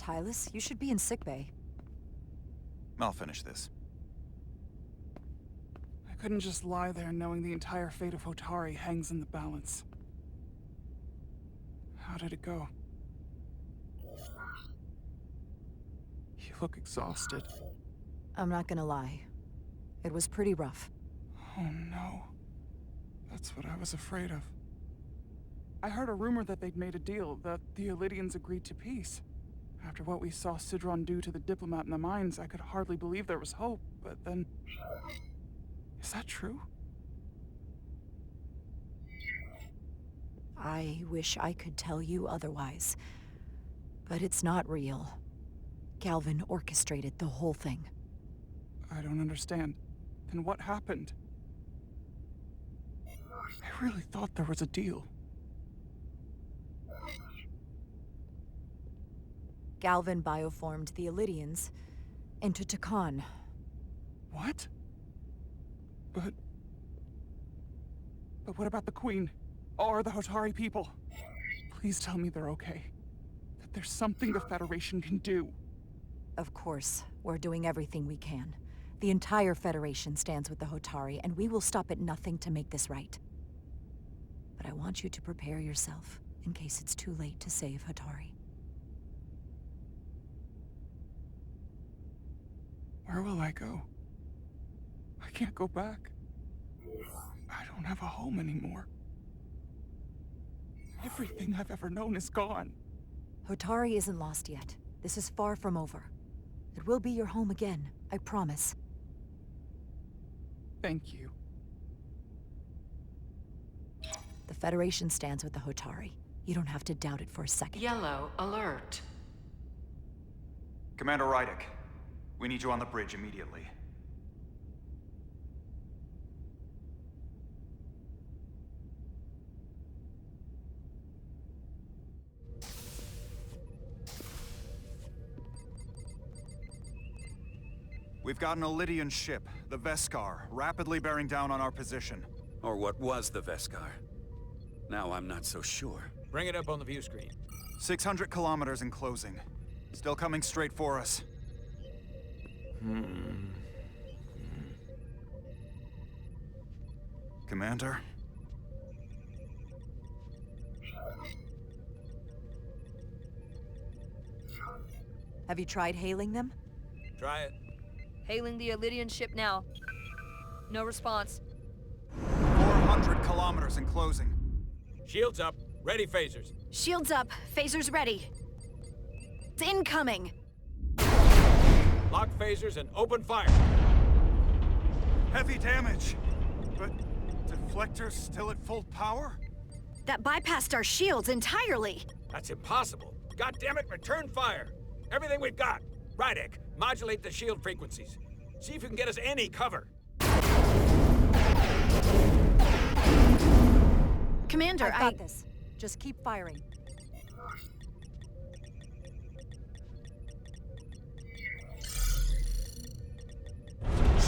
Tylus, you should be in sickbay. I'll finish this. I couldn't just lie there knowing the entire fate of Hotari hangs in the balance. How did it go? You look exhausted. I'm not gonna lie. It was pretty rough. Oh no. That's what I was afraid of. I heard a rumor that they'd made a deal, that the Elydians agreed to peace. After what we saw Sidron do to the diplomat in the mines, I could hardly believe there was hope, but then... Is that true? I wish I could tell you otherwise. But it's not real. Galvin orchestrated the whole thing. I don't understand. Then what happened? I really thought there was a deal. Galvin bioformed the Elydians into Takan. What? But what about the Queen? Or the Hotari people? Please tell me they're okay. That there's something the Federation can do. Of course, we're doing everything we can. The entire Federation stands with the Hotari, and we will stop at nothing to make this right. But I want you to prepare yourself, in case it's too late to save Hotari. Where will I go? I can't go back. I don't have a home anymore. Everything I've ever known is gone. Hotari isn't lost yet. This is far from over. It will be your home again, I promise. Thank you. The Federation stands with the Hotari. You don't have to doubt it for a second. Yellow alert. Commander Rydick, we need you on the bridge immediately. We've got an Elydian ship, the Veskar, rapidly bearing down on our position. Or what was the Veskar. Now I'm not so sure. Bring it up on the view screen. 600 kilometers in closing. Still coming straight for us. Commander? Have you tried hailing them? Try it. Hailing the Elydian ship now. No response. 400 kilometers in closing. Shields up. Ready phasers. Shields up. Phasers ready. It's incoming. Lock phasers and open fire. Heavy damage. But deflectors still at full power? That bypassed our shields entirely. That's impossible. God damn it, return fire. Everything we've got. Rydick, modulate the shield frequencies. See if you can get us any cover. Commander, I've got this. Just keep firing.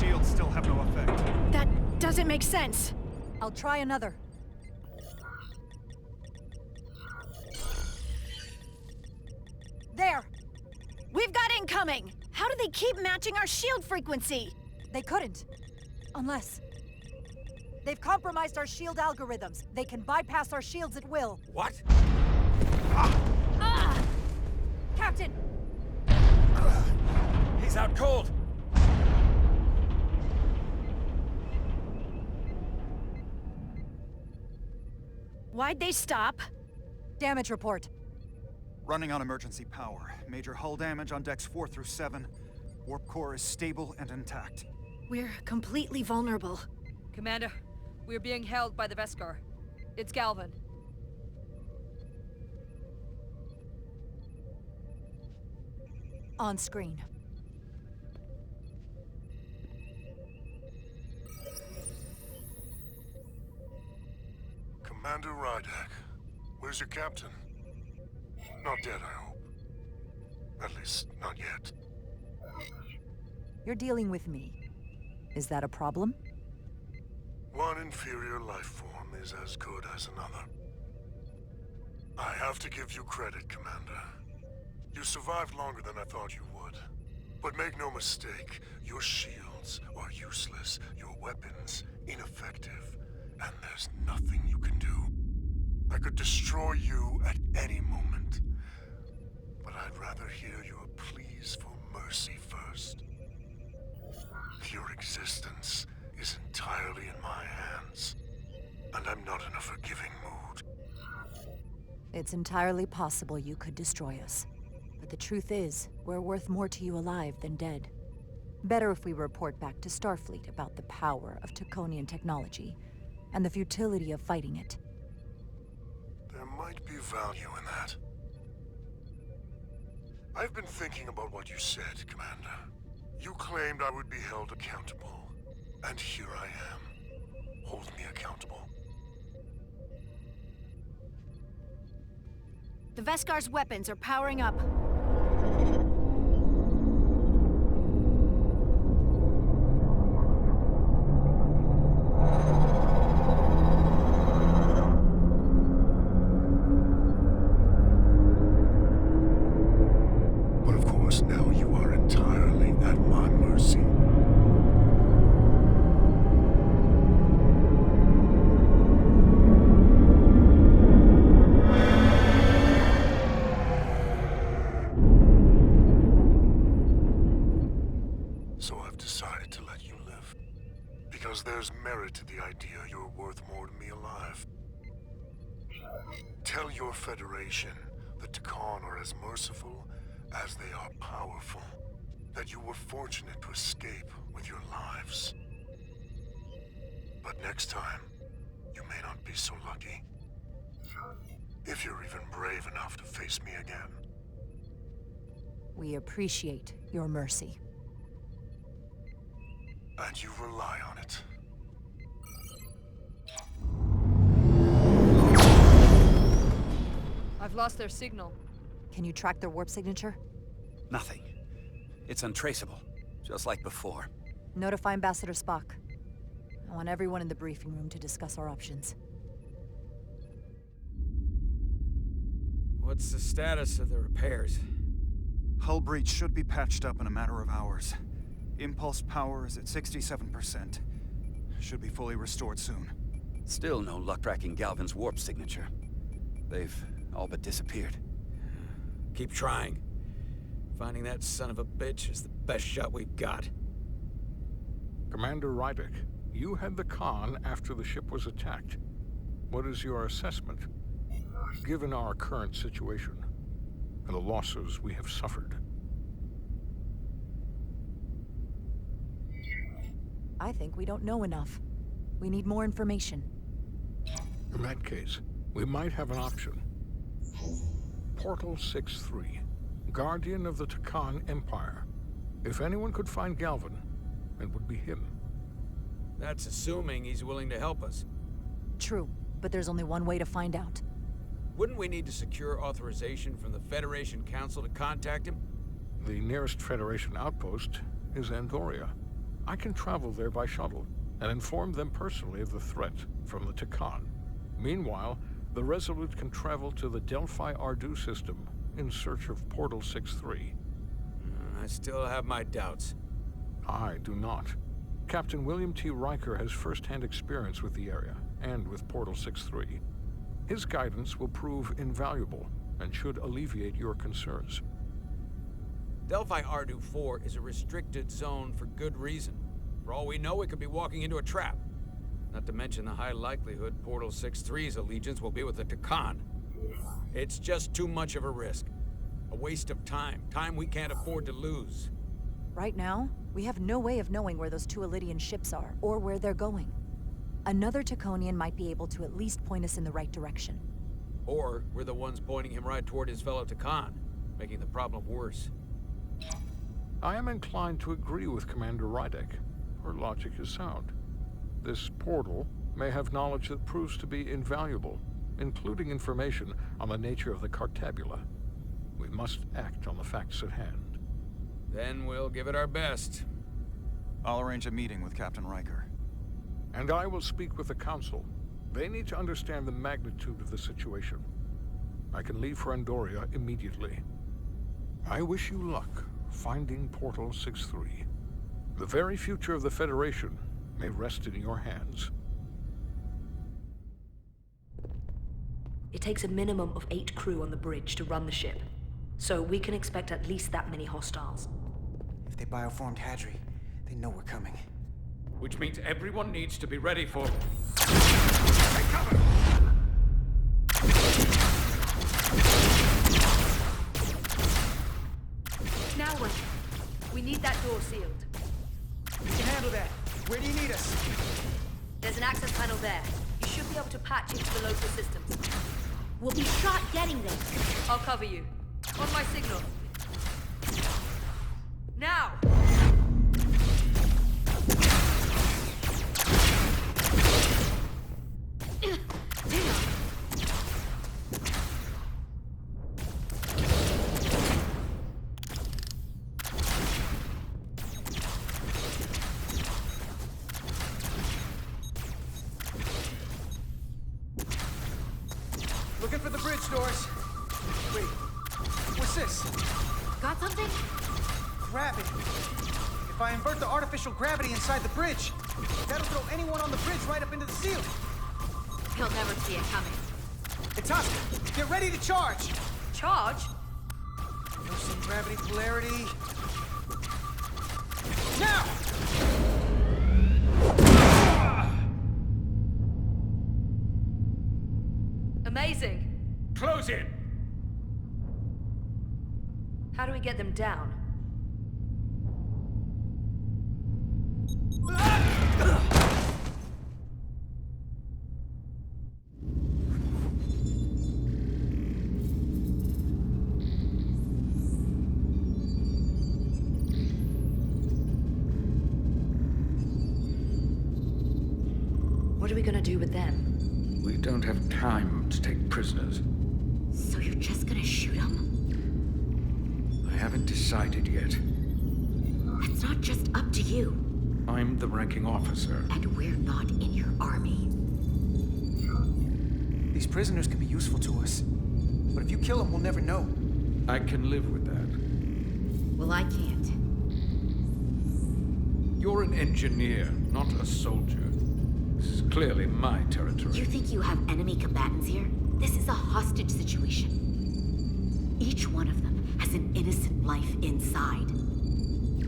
Shields still have no effect. That doesn't make sense. I'll try another. There! We've got incoming! How do they keep matching our shield frequency? They couldn't. Unless... They've compromised our shield algorithms. They can bypass our shields at will. What? Captain! He's out cold. Why'd they stop? Damage report. Running on emergency power. Major hull damage on decks 4 through 7. Warp core is stable and intact. We're completely vulnerable. Commander, we're being held by the Veskar. It's Galvin. On screen. Commander Rydick, where's your captain? Not dead, I hope. At least, not yet. You're dealing with me. Is that a problem? One inferior life form is as good as another. I have to give you credit, Commander. You survived longer than I thought you would. But make no mistake, your shields are useless, your weapons ineffective, and there's nothing you can do. I could destroy you at any moment. But I'd rather hear your pleas for mercy first. Your existence is entirely in my hands, and I'm not in a forgiving mood. It's entirely possible you could destroy us. But the truth is, we're worth more to you alive than dead. Better if we report back to Starfleet about the power of Taconian technology, and the futility of fighting it. There might be value in that. I've been thinking about what you said, Commander. You claimed I would be held accountable, and here I am. Hold me accountable. The Veskar's weapons are powering up. But of course, now you are entirely at my mercy. So I've decided to let you live. Because there's merit to the idea you're worth more to me alive. Tell your Federation that Takan are as merciful as they are powerful. That you were fortunate to escape with your lives. But next time, you may not be so lucky. If you're even brave enough to face me again. We appreciate your mercy. And you rely on it. I've lost their signal. Can you track their warp signature? Nothing. It's untraceable, just like before. Notify Ambassador Spock. I want everyone in the briefing room to discuss our options. What's the status of the repairs? Hull breach should be patched up in a matter of hours. Impulse power is at 67%. Should be fully restored soon. Still no luck tracking Galvin's warp signature. They've all but disappeared. Keep trying. Finding that son of a bitch is the best shot we've got. Commander Rydek, you had the Khan after the ship was attacked. What is your assessment? Given our current situation, and the losses we have suffered. I think we don't know enough. We need more information. In that case, we might have an option. Portal 6-3, Guardian of the Takan Empire. If anyone could find Galvin, it would be him. That's assuming he's willing to help us. True, but there's only one way to find out. Wouldn't we need to secure authorization from the Federation Council to contact him? The nearest Federation outpost is Andoria. I can travel there by shuttle and inform them personally of the threat from the Takan. Meanwhile, the Resolute can travel to the Delphi Ardu system in search of Portal 6-3. I still have my doubts. I do not. Captain William T. Riker has first-hand experience with the area and with Portal 6-3. His guidance will prove invaluable and should alleviate your concerns. Delphi Ardu 4 is a restricted zone for good reason. For all we know, we could be walking into a trap. Not to mention the high likelihood Portal 6-3's allegiance will be with the Takan. It's just too much of a risk. A waste of time. Time we can't afford to lose. Right now, we have no way of knowing where those two Elydian ships are, or where they're going. Another Taconian might be able to at least point us in the right direction. Or we're the ones pointing him right toward his fellow Takan, making the problem worse. I am inclined to agree with Commander Rydek. Her logic is sound. This portal may have knowledge that proves to be invaluable, including information on the nature of the Cartabula. We must act on the facts at hand. Then we'll give it our best. I'll arrange a meeting with Captain Riker. And I will speak with the Council. They need to understand the magnitude of the situation. I can leave for Andoria immediately. I wish you luck finding Portal 6-3. The very future of the Federation may rest in your hands. It takes a minimum of 8 crew on the bridge to run the ship. So we can expect at least that many hostiles. If they bioformed Hadri, they know we're coming. Which means everyone needs to be ready for... Take cover! Now what? We need that door sealed. We can handle that. Where do you need us? There's an access panel there. You should be able to patch into the local systems. We'll be shot getting there. I'll cover you. On my signal. Now! Looking for the bridge doors. Wait, what's this? Got something? Gravity. If I invert the artificial gravity inside the bridge, that'll throw anyone on the bridge right up into the ceiling. He'll never see it coming. It's Oscar. Get ready to charge. Charge? Some gravity polarity. Now! Amazing. Close in! How do we get them down? What are we gonna do with them? We don't have time to take prisoners. So you're just gonna shoot him? I haven't decided yet. It's not just up to you. I'm the ranking officer. And we're not in your army. These prisoners can be useful to us. But if you kill them, we'll never know. I can live with that. Well, I can't. You're an engineer, not a soldier. This is clearly my territory. You think you have enemy combatants here? This is a hostage situation. Each one of them has an innocent life inside.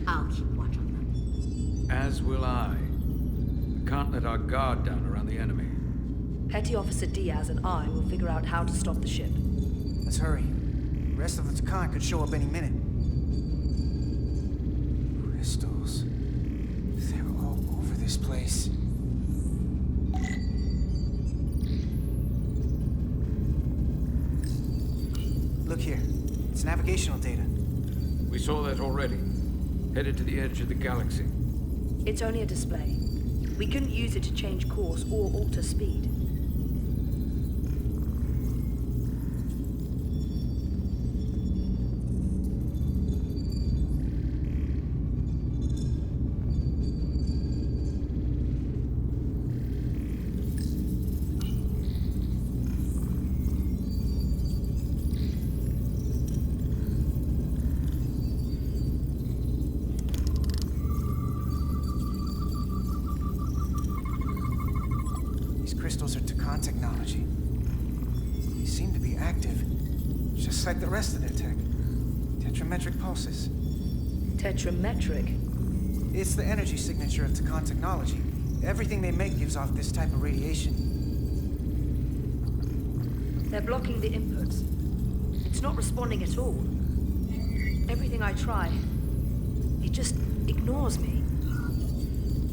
I'll keep watch on them. As will I. We can't let our guard down around the enemy. Petty Officer Diaz and I will figure out how to stop the ship. Let's hurry. The rest of the Takan could show up any minute. Crystals. They're all over this place. Look here. It's navigational data. We saw that already. Headed to the edge of the galaxy. It's only a display. We couldn't use it to change course or alter speed. Crystals are Takan technology. They seem to be active, just like the rest of their tech. Tetrametric pulses. Tetrametric? It's the energy signature of Takan technology. Everything they make gives off this type of radiation. They're blocking the inputs. It's not responding at all. Everything I try, it just ignores me.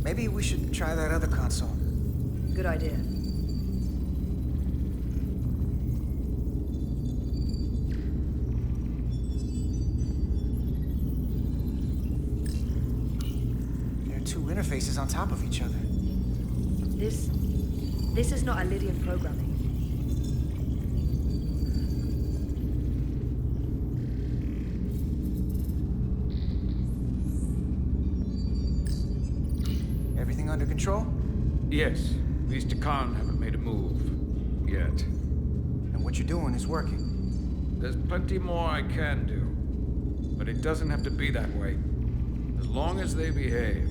Maybe we should try that other console. Good idea. There are two interfaces on top of each other. This is not Lydian programming. Everything under control? Yes. These Takan haven't made a move. Yet. And what you're doing is working. There's plenty more I can do. But it doesn't have to be that way. As long as they behave.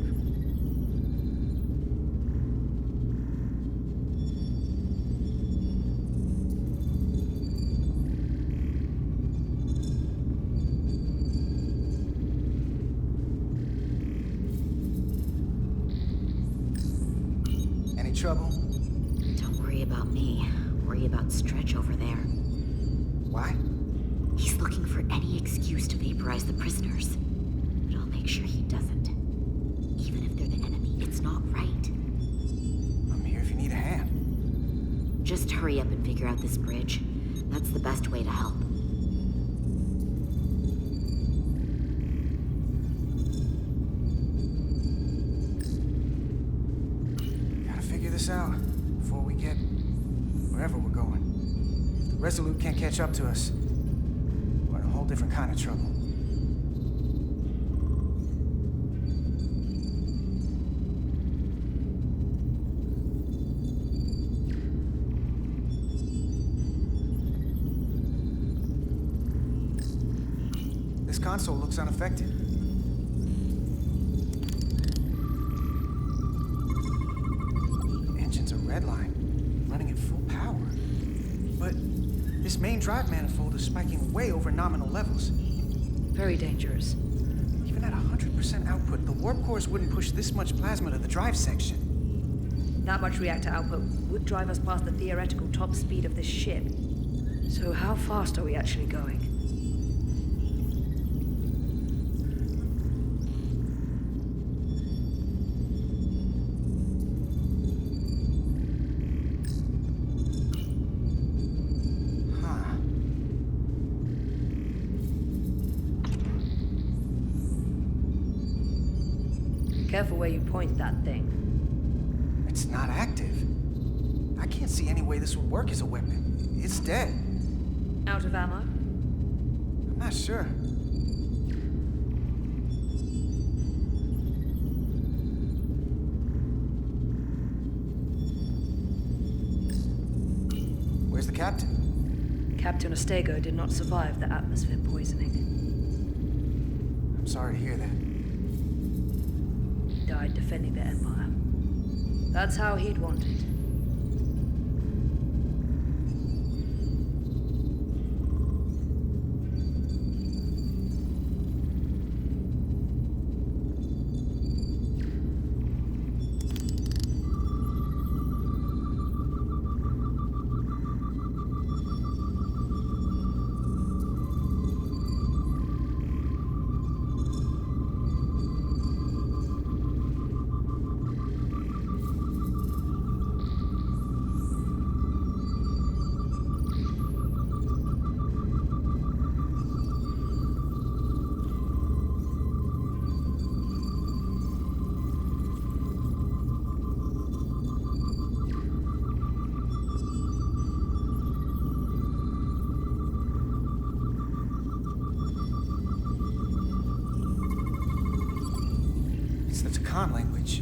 Any trouble? Don't worry about me. Worry about Stretch over there. Why? He's looking for any excuse to vaporize the prisoners. But I'll make sure he doesn't. Even if they're the enemy, it's not right. I'm here if you need a hand. Just hurry up and figure out this bridge. That's the best way to help. Gotta figure this out before we get wherever we're going. If the Resolute can't catch up to us, we're in a whole different kind of trouble. This console looks unaffected. Engine's a red line, running at full power. But this main drive manifold is spiking way over nominal levels. Very dangerous. Even at 100% output, the warp cores wouldn't push this much plasma to the drive section. That much reactor output would drive us past the theoretical top speed of this ship. So how fast are we actually going? Huh. Careful where you point that thing. It's not active. I can't see any way this would work as a weapon. It's dead. Out of ammo? I'm not sure. Where's the captain? Captain Ostego did not survive the atmosphere poisoning. I'm sorry to hear that. He died defending the Empire. That's how he'd want it. It's the Takan language.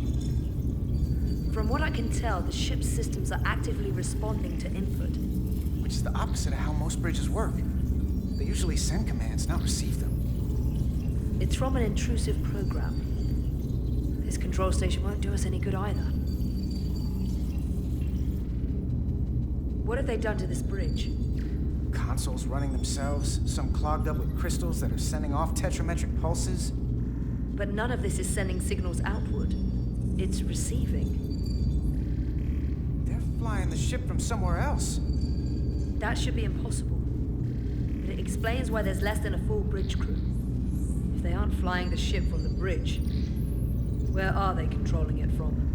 From what I can tell, the ship's systems are actively responding to input. Which is the opposite of how most bridges work. They usually send commands, not receive them. It's from an intrusive program. This control station won't do us any good either. What have they done to this bridge? Consoles running themselves, some clogged up with crystals that are sending off tetrametric pulses. But none of this is sending signals outward. It's receiving. They're flying the ship from somewhere else. That should be impossible. But it explains why there's less than a full bridge crew. If they aren't flying the ship from the bridge, where are they controlling it from?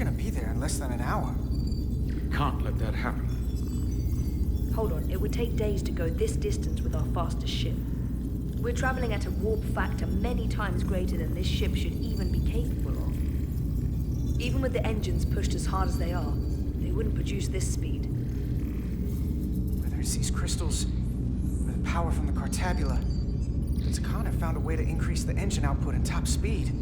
gonna be there in less than an hour. Can't let that happen. Hold on, it would take days to go this distance with our fastest ship. We're traveling at a warp factor many times greater than this ship should even be capable of. Even with the engines pushed as hard as they are, they wouldn't produce this speed. Whether it's these crystals, or the power from the Cartabula, the Takan have found a way to increase the engine output and top speed.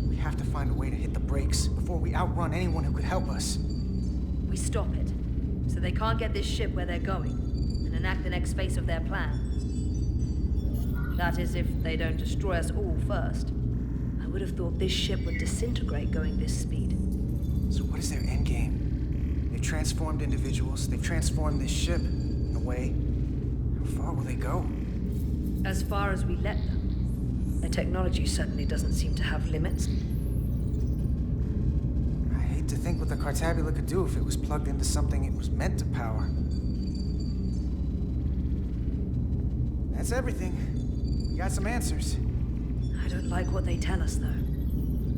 We have to find a way to hit the brakes before we outrun anyone who could help us. We stop it, so they can't get this ship where they're going, and enact the next phase of their plan. That is, if they don't destroy us all first. I would have thought this ship would disintegrate going this speed. So what is their endgame? They've transformed individuals, they've transformed this ship, in a way. How far will they go? As far as we let them. Their technology certainly doesn't seem to have limits. I hate to think what the Cartabula could do if it was plugged into something it was meant to power. That's everything. We got some answers. I don't like what they tell us, though.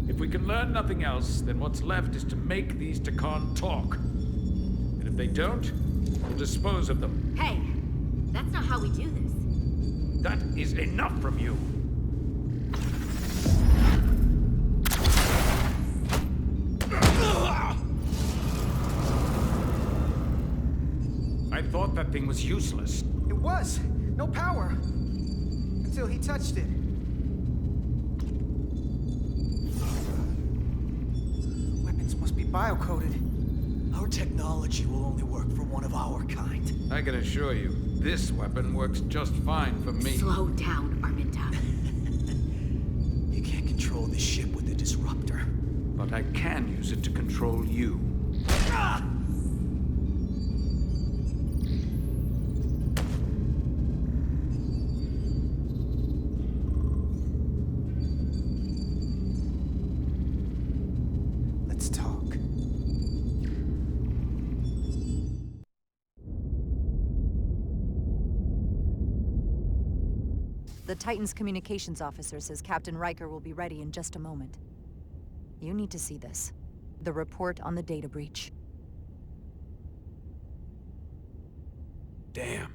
If we can learn nothing else, then what's left is to make these Takan talk. And if they don't, we'll dispose of them. Hey, that's not how we do this. That is enough from you. I thought that thing was useless. It was! No power! Until he touched it. Weapons must be bio-coded. Our technology will only work for one of our kind. I can assure you, this weapon works just fine for me. Slow down, Arminta. You can't control the ship with a disruptor. But I can use it to control you. Ah! Let's talk. The Titan's communications officer says Captain Riker will be ready in just a moment. You need to see this. The report on the data breach. Damn.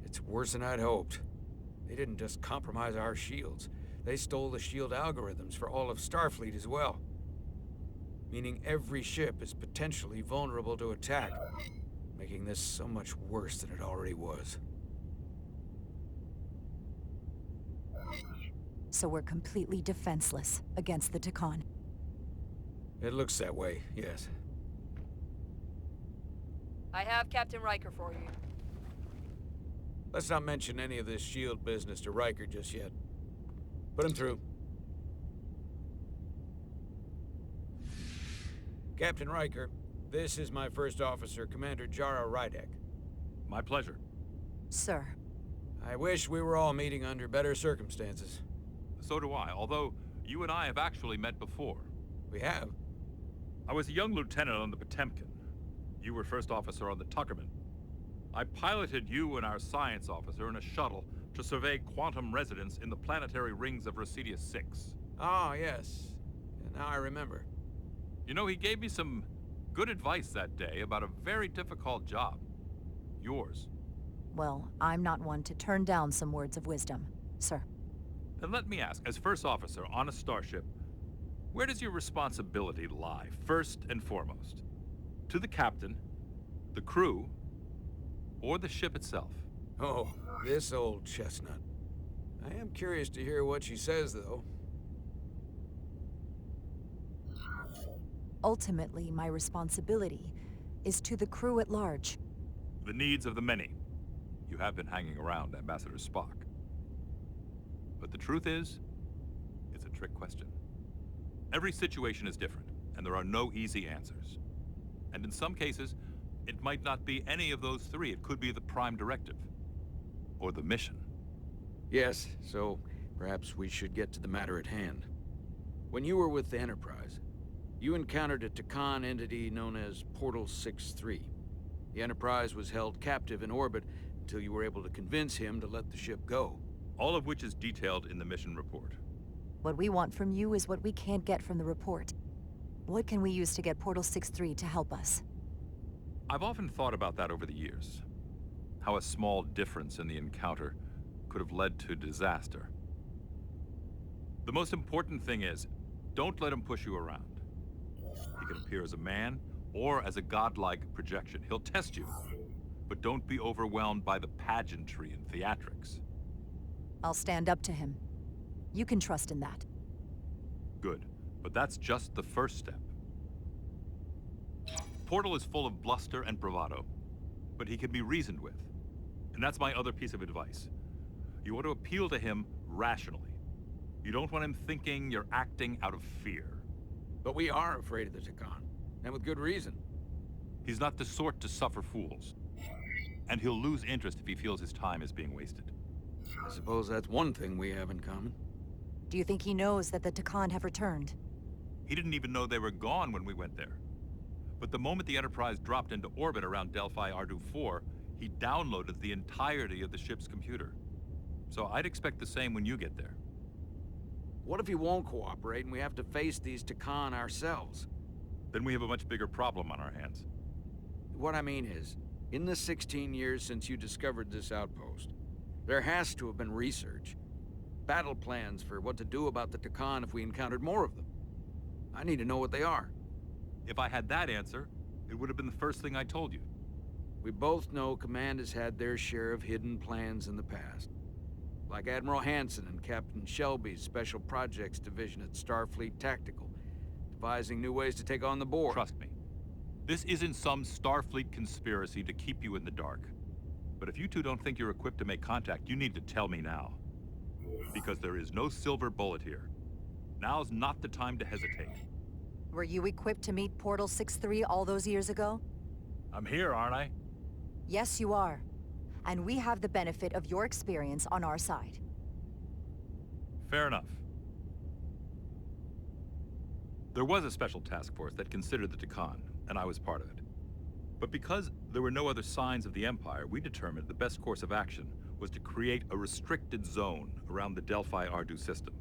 It's worse than I'd hoped. They didn't just compromise our shields. They stole the shield algorithms for all of Starfleet as well. Meaning every ship is potentially vulnerable to attack, making this so much worse than it already was. So we're completely defenseless against the Takan. It looks that way, yes. I have Captain Riker for you. Let's not mention any of this shield business to Riker just yet. Put him through. Captain Riker, this is my first officer, Commander Jara Rydek. My pleasure. Sir. I wish we were all meeting under better circumstances. So do I, although you and I have actually met before. We have? I was a young lieutenant on the Potemkin. You were first officer on the Tuckerman. I piloted you and our science officer in a shuttle to survey quantum resonance in the planetary rings of Residia 6. Ah, yes. Now I remember. You know, he gave me some good advice that day about a very difficult job. Yours. Well, I'm not one to turn down some words of wisdom, sir. And let me ask, as first officer on a starship, where does your responsibility lie, first and foremost? To the captain, the crew, or the ship itself? Oh, this old chestnut. I am curious to hear what she says, though. Ultimately, my responsibility is to the crew at large. The needs of the many. You have been hanging around Ambassador Spock. But the truth is, it's a trick question. Every situation is different, and there are no easy answers. And in some cases, it might not be any of those three. It could be the prime directive. Or the mission. Yes, so perhaps we should get to the matter at hand. When you were with the Enterprise, you encountered a Takan entity known as Portal 6-3. The Enterprise was held captive in orbit until you were able to convince him to let the ship go. All of which is detailed in the mission report. What we want from you is what we can't get from the report. What can we use to get Portal 6-3 to help us? I've often thought about that over the years. How a small difference in the encounter could have led to disaster. The most important thing is, don't let him push you around. He can appear as a man or as a godlike projection. He'll test you, but don't be overwhelmed by the pageantry and theatrics. I'll stand up to him. You can trust in that. Good, but that's just the first step. Portal is full of bluster and bravado, but he can be reasoned with. And that's my other piece of advice. You want to appeal to him rationally. You don't want him thinking you're acting out of fear. But we are afraid of the Takan, and with good reason. He's not the sort to suffer fools. And he'll lose interest if he feels his time is being wasted. I suppose that's one thing we have in common. Do you think he knows that the Takan have returned? He didn't even know they were gone when we went there. But the moment the Enterprise dropped into orbit around Delphi Ardu 4, he downloaded the entirety of the ship's computer. So I'd expect the same when you get there. What if he won't cooperate and we have to face these Takan ourselves? Then we have a much bigger problem on our hands. What I mean is, in the 16 years since you discovered this outpost, there has to have been research. Battle plans for what to do about the Takan if we encountered more of them. I need to know what they are. If I had that answer, it would have been the first thing I told you. We both know Command has had their share of hidden plans in the past. Like Admiral Hansen and Captain Shelby's Special Projects Division at Starfleet Tactical, devising new ways to take on the Borg. Trust me, this isn't some Starfleet conspiracy to keep you in the dark. But if you two don't think you're equipped to make contact, you need to tell me now. Because there is no silver bullet here. Now's not the time to hesitate. Were you equipped to meet Portal 6-3 all those years ago? I'm here, aren't I? Yes, you are. And we have the benefit of your experience on our side. Fair enough. There was a special task force that considered the Takan, and I was part of it. But because there were no other signs of the Empire, we determined the best course of action was to create a restricted zone around the Delphi Ardu system.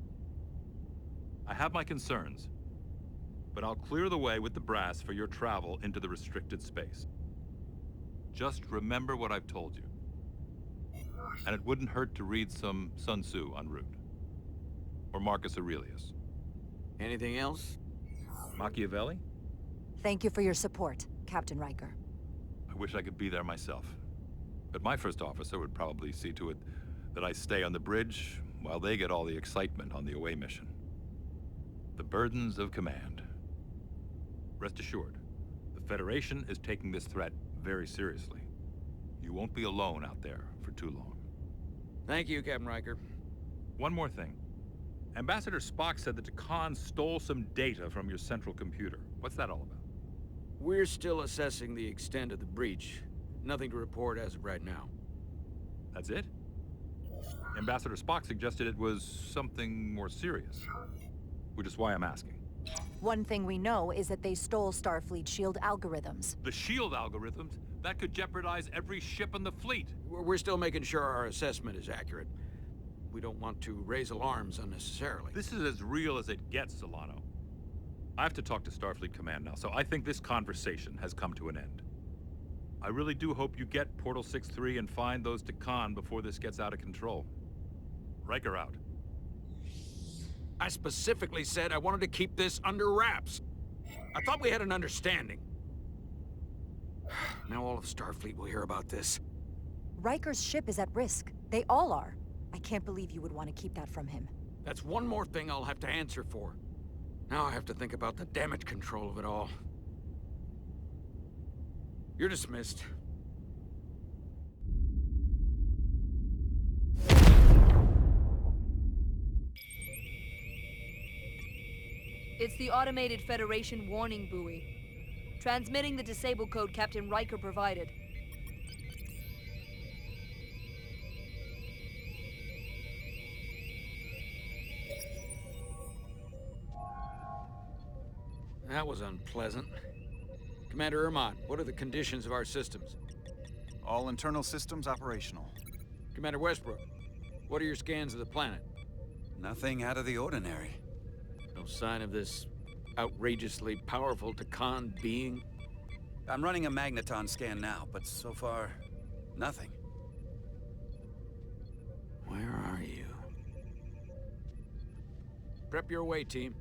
I have my concerns, but I'll clear the way with the brass for your travel into the restricted space. Just remember what I've told you. And it wouldn't hurt to read some Sun Tzu en route. Or Marcus Aurelius. Anything else? Machiavelli? Thank you for your support, Captain Riker. I wish I could be there myself. But my first officer would probably see to it that I stay on the bridge while they get all the excitement on the away mission. The burdens of command. Rest assured, the Federation is taking this threat very seriously. You won't be alone out there for too long. Thank you, Captain Riker. One more thing. Ambassador Spock said that Takan stole some data from your central computer. What's that all about? We're still assessing the extent of the breach. Nothing to report as of right now. That's it? Ambassador Spock suggested it was something more serious. Which is why I'm asking. One thing we know is that they stole Starfleet shield algorithms. The shield algorithms? That could jeopardize every ship in the fleet. We're still making sure our assessment is accurate. We don't want to raise alarms unnecessarily. This is as real as it gets, Solano. I have to talk to Starfleet Command now, so I think this conversation has come to an end. I really do hope you get Portal 6-3 and find those Takan before this gets out of control. Riker out. I specifically said I wanted to keep this under wraps. I thought we had an understanding. Now all of Starfleet will hear about this. Riker's ship is at risk. They all are. I can't believe you would want to keep that from him. That's one more thing I'll have to answer for. Now I have to think about the damage control of it all. You're dismissed. It's the automated Federation warning buoy. Transmitting the disable code Captain Riker provided. That was unpleasant. Commander Ermont, what are the conditions of our systems? All internal systems operational. Commander Westbrook, what are your scans of the planet? Nothing out of the ordinary. No sign of this outrageously powerful to con being? I'm running a magneton scan now, but so far, nothing. Where are you? Prep your way, team.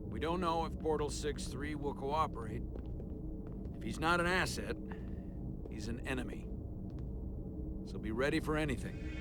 We don't know if Portal 6-3 will cooperate. If he's not an asset, he's an enemy. So be ready for anything.